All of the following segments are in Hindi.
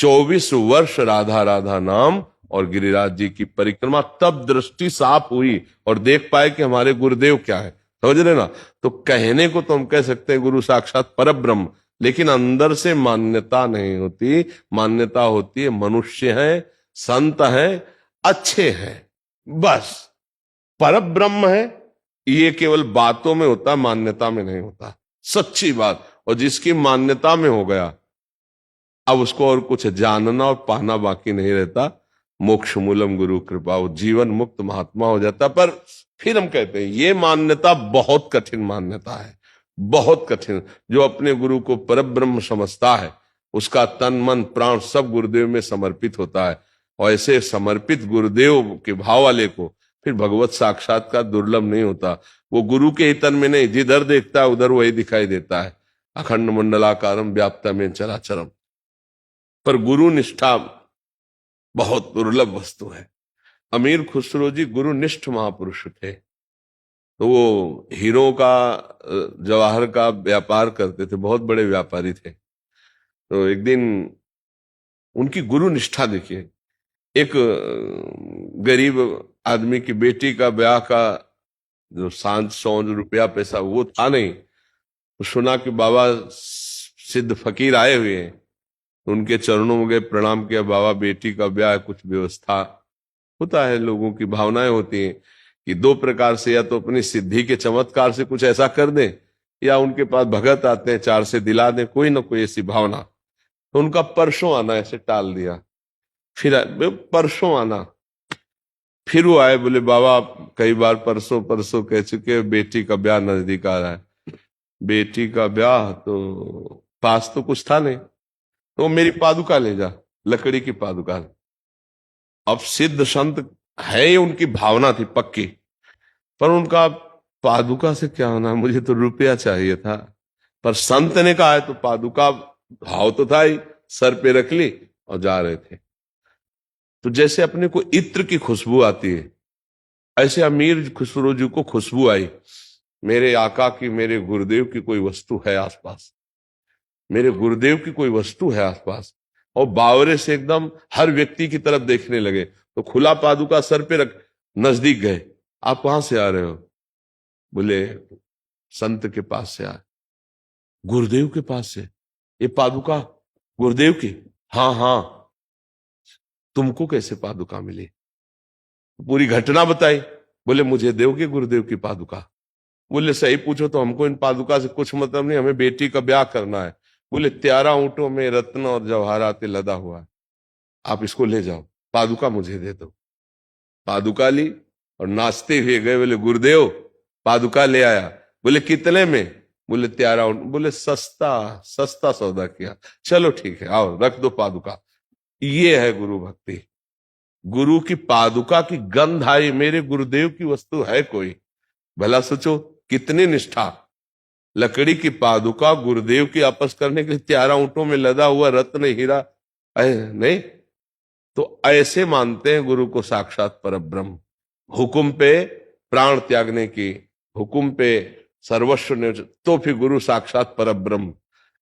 24 वर्ष राधा राधा नाम और गिरिराज जी की परिक्रमा, तब दृष्टि साफ हुई और देख पाए कि हमारे गुरुदेव क्या है। समझ रहे ना? तो कहने को तो हम कह सकते हैं गुरु साक्षात परब्रह्म, लेकिन अंदर से मान्यता नहीं होती। मान्यता होती है मनुष्य है, संत है, अच्छे हैं, बस। परब्रह्म है ये केवल बातों में होता, मान्यता में नहीं होता, सच्ची बात। और जिसकी मान्यता में हो गया, अब उसको और कुछ जानना और पाना बाकी नहीं रहता। मोक्ष मूलम गुरु कृपा, वो जीवन मुक्त महात्मा हो जाता। पर फिर हम कहते हैं ये मान्यता बहुत कठिन मान्यता है, बहुत कठिन। जो अपने गुरु को परब्रह्म समझता है, उसका तन मन प्राण सब गुरुदेव में समर्पित होता है। और ऐसे समर्पित गुरुदेव के भाव वाले को फिर भगवत साक्षात्कार दुर्लभ नहीं होता। वो गुरु के ही तन में नहीं, जिधर देखता है उधर वही दिखाई देता है। अखंड मंडलाकारम व्याप्तमेन चराचरम। पर गुरु निष्ठा बहुत दुर्लभ वस्तु है। अमीर खुसरो जी गुरुनिष्ठ महापुरुष थे। तो वो हीरो का, जवाहर का व्यापार करते थे, बहुत बड़े व्यापारी थे। तो एक दिन उनकी गुरु निष्ठा देखिए। एक गरीब आदमी की बेटी का ब्याह का जो सांझ सौंज रुपया पैसा वो था नहीं। तो सुना कि बाबा सिद्ध फकीर आए हुए हैं, उनके चरणों में गए, प्रणाम किया। बाबा बेटी का ब्याह, कुछ व्यवस्था होता है, लोगों की भावनाएं होती हैं कि दो प्रकार से, या तो अपनी सिद्धि के चमत्कार से कुछ ऐसा कर दें, या उनके पास भगत आते हैं चार से दिला दें, कोई ना कोई ऐसी भावना। तो उनका परसों आना ऐसे टाल दिया। फिर परसों आना, फिर वो आए, बोले बाबा कई बार परसों परसों कह चुके, बेटी का ब्याह नजदीक आ रहा है। बेटी का ब्याह तो पास तो कुछ था नहीं, तो मेरी पादुका ले जा, लकड़ी की पादुका। अब सिद्ध संत है, ये उनकी भावना थी पक्की। पर उनका पादुका से क्या होना, मुझे तो रुपया चाहिए था। पर संत ने कहा है तो पादुका, भाव तो था ही, सर पे रख ली और जा रहे थे। तो जैसे अपने को इत्र की खुशबू आती है, ऐसे अमीर खुसरो जी को खुशबू आई, मेरे आका की, मेरे गुरुदेव की कोई वस्तु है आसपास, मेरे गुरुदेव की कोई वस्तु है आसपास। और बावरे से एकदम हर व्यक्ति की तरफ देखने लगे। तो खुला पादुका सर पे रख, नजदीक गए। आप कहां से आ रहे हो? बोले संत के पास से आ। गुरुदेव के पास से? ये पादुका गुरुदेव की? हाँ हाँ। तुमको कैसे पादुका मिली? पूरी घटना बताई। बोले मुझे दोगे गुरुदेव की पादुका? बोले सही पूछो तो हमको इन पादुका से कुछ मतलब नहीं, हमें बेटी का ब्याह करना है। बोले 13 ऊंटों में रत्न और जवाहरात लदा हुआ है, आप इसको ले जाओ, पादुका मुझे दे दो। पादुका ली और नाचते हुए गए। बोले गुरुदेव पादुका ले आया। बोले कितने में? बोले 13 ऊंट। बोले सस्ता सस्ता सौदा किया, चलो ठीक है आओ रख दो पादुका। ये है गुरु भक्ति। गुरु की पादुका की गंध आई, मेरे गुरुदेव की वस्तु है कोई। भला सोचो कितनी निष्ठा। लकड़ी की पादुका गुरुदेव की आपस करने के लिए 13 ऊंटों में लदा हुआ रत्न हीरा नहीं। तो ऐसे मानते हैं गुरु को साक्षात परब्रह्म। हुकुम पे प्राण त्यागने की, हुकुम पे सर्वस्व ने, तो फिर गुरु साक्षात परब्रह्म।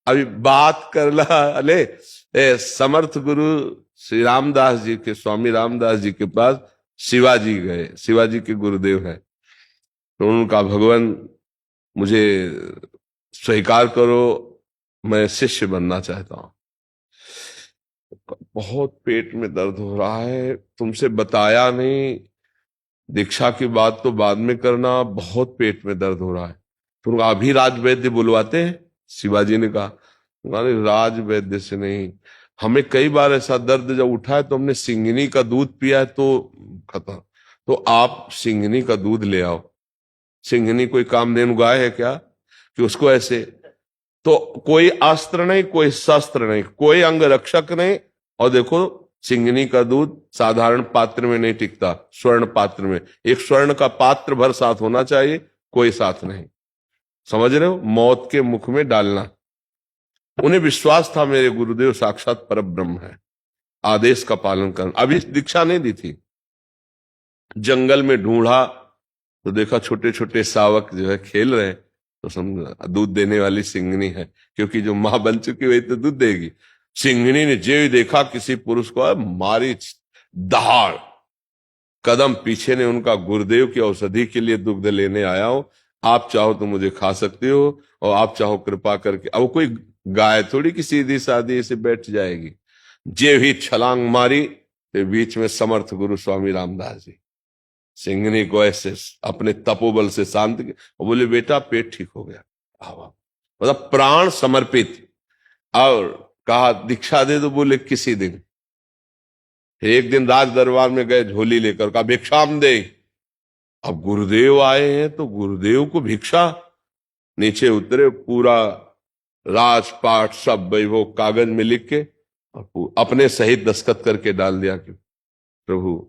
अभी बात कर ला, अले समर्थ गुरु श्री रामदास जी के, स्वामी रामदास जी के पास शिवाजी गए। शिवाजी के गुरुदेव हैं। तो उनका भगवान मुझे स्वीकार करो, मैं शिष्य बनना चाहता हूं। बहुत पेट में दर्द हो रहा है, तुमसे बताया नहीं, दीक्षा की बात तो बाद में करना, बहुत पेट में दर्द हो रहा है। तो अभी राज वैद्य बुलवाते हैं? शिवाजी ने कहा राज वैद्य से नहीं, हमें कई बार ऐसा दर्द जब उठा है तो हमने सिंगनी का दूध पिया है तो खत्म। तो आप सिंगनी का दूध ले आओ। सिंगनी कोई कामधेनु गाय है क्या कि उसको ऐसे? तो कोई अस्त्र नहीं, कोई शस्त्र नहीं, कोई अंग रक्षक नहीं। और देखो सिंगनी का दूध साधारण पात्र में नहीं टिकता, स्वर्ण पात्र में। एक स्वर्ण का पात्र भर साथ होना चाहिए, कोई साथ नहीं। समझ रहे हो? मौत के मुख में डालना। उन्हें विश्वास था मेरे गुरुदेव साक्षात परब्रह्म है, आदेश का पालन करना। अभी दीक्षा नहीं दी थी। जंगल में ढूंढा तो देखा छोटे छोटे शावक जो है खेल रहे हैं। तो समझा दूध देने वाली सिंगनी है, क्योंकि जो मां बन चुकी वही तो दूध देगी। सिंहनी ने जो ही देखा किसी पुरुष को, मारी दहाड़, कदम पीछे ने उनका, गुरुदेव की औषधि के लिए दुग्ध लेने आया हूं, आप चाहो तो मुझे खा सकते हो और आप चाहो कृपा करके। अब कोई गाय थोड़ी कि सीधी सादी ऐसे बैठ जाएगी। जे ही छलांग मारी तो बीच में समर्थ गुरु स्वामी रामदास जी सिंहनी को ऐसे अपने तपोबल से शांत किया और बोले बेटा पेट ठीक हो गया। मतलब प्राण समर्पित। और कहा दीक्षा दे दो, बोले किसी दिन। एक दिन राज दरबार में गए झोली लेकर, कहा भिक्षाम दे। अब गुरुदेव आए हैं तो गुरुदेव को भिक्षा। नीचे उतरे, पूरा राजपाट सब वैभव कागज में लिख के और अपने सहित दस्तखत करके डाल दिया कि प्रभु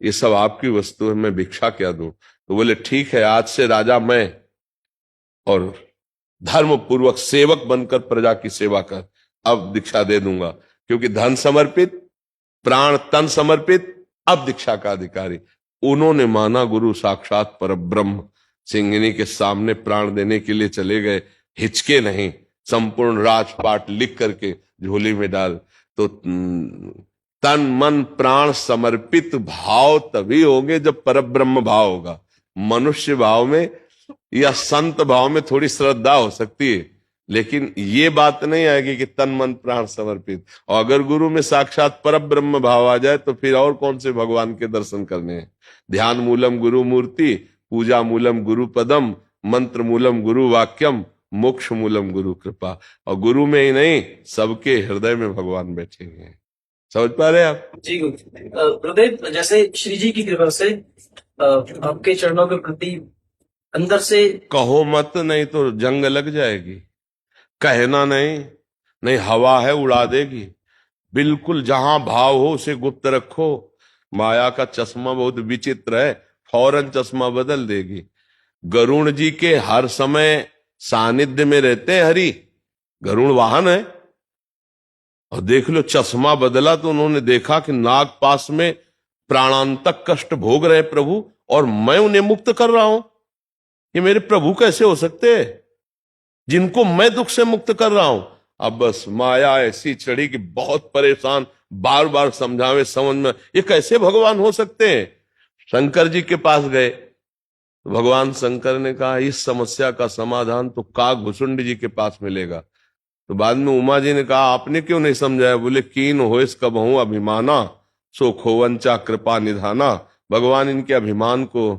ये सब आपकी वस्तु है, मैं भिक्षा क्या दूं। तो बोले ठीक है, आज से राजा मैं, और धर्म पूर्वक सेवक बनकर प्रजा की सेवा कर, अब दीक्षा दे दूंगा। क्योंकि धन समर्पित, प्राण तन समर्पित, अब दीक्षा का अधिकारी। उन्होंने माना गुरु साक्षात परब्रह्म। सिंहनी के सामने प्राण देने के लिए चले गए, हिचके नहीं, संपूर्ण राजपाट लिख करके झोली में डाल। तो तन मन प्राण समर्पित भाव तभी होंगे जब परब्रह्म भाव होगा। मनुष्य भाव में या संत भाव में थोड़ी श्रद्धा हो सकती है, लेकिन ये बात नहीं आएगी कि तन मन प्राण समर्पित। और अगर गुरु में साक्षात परब्रह्म भाव आ जाए तो फिर और कौन से भगवान के दर्शन करने हैं। ध्यान मूलम गुरु मूर्ति, पूजा मूलम गुरु पदम, मंत्र मूलम गुरु वाक्यम, मोक्ष मूलम गुरु कृपा। और गुरु में ही नहीं, सबके हृदय में भगवान बैठे हुए हैं। समझ पा रहे हैं आप? जी गुरुदेव, जैसे श्री जी की कृपा से आपके चरणों के प्रति अंदर से कहो मत, नहीं तो जंग लग जाएगी। कहना नहीं, नहीं हवा है उड़ा देगी। बिल्कुल जहां भाव हो उसे गुप्त रखो। माया का चश्मा बहुत विचित्र है, फौरन चश्मा बदल देगी। गरुण जी के हर समय सानिध्य में रहते हैं हरि, गरुण वाहन है। और देख लो चश्मा बदला तो उन्होंने देखा कि नाग पास में प्राणांतक कष्ट भोग रहे प्रभु, और मैं उन्हें मुक्त कर रहा हूं। ये मेरे प्रभु कैसे हो सकते हैं जिनको मैं दुख से मुक्त कर रहा हूं। अब बस माया ऐसी चढ़ी कि बहुत परेशान, बार बार समझावे समझ में, ये कैसे भगवान हो सकते हैं। शंकर जी के पास गए, भगवान शंकर ने कहा इस समस्या का समाधान तो काकभूषुंड जी के पास मिलेगा। तो बाद में उमा जी ने कहा आपने क्यों नहीं समझाया। बोले कीन होइस कबहू अभिमाना, सो खोवंचा कृपा निधाना। भगवान इनके अभिमान को,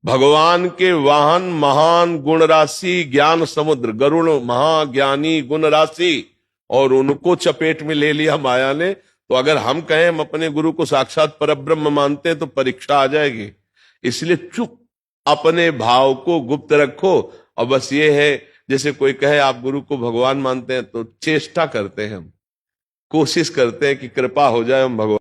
भगवान के वाहन महान गुण राशि ज्ञान समुद्र, गरुण महाज्ञानी गुण राशि, और उनको चपेट में ले लिया माया ने। तो अगर हम कहें हम अपने गुरु को साक्षात परब्रह्म मानते हैं तो परीक्षा आ जाएगी। इसलिए चुप अपने भाव को गुप्त रखो। और बस ये है, जैसे कोई कहे आप गुरु को भगवान मानते हैं, तो चेष्टा करते हैं हम, कोशिश करते हैं कि कृपा हो जाए हम भगवान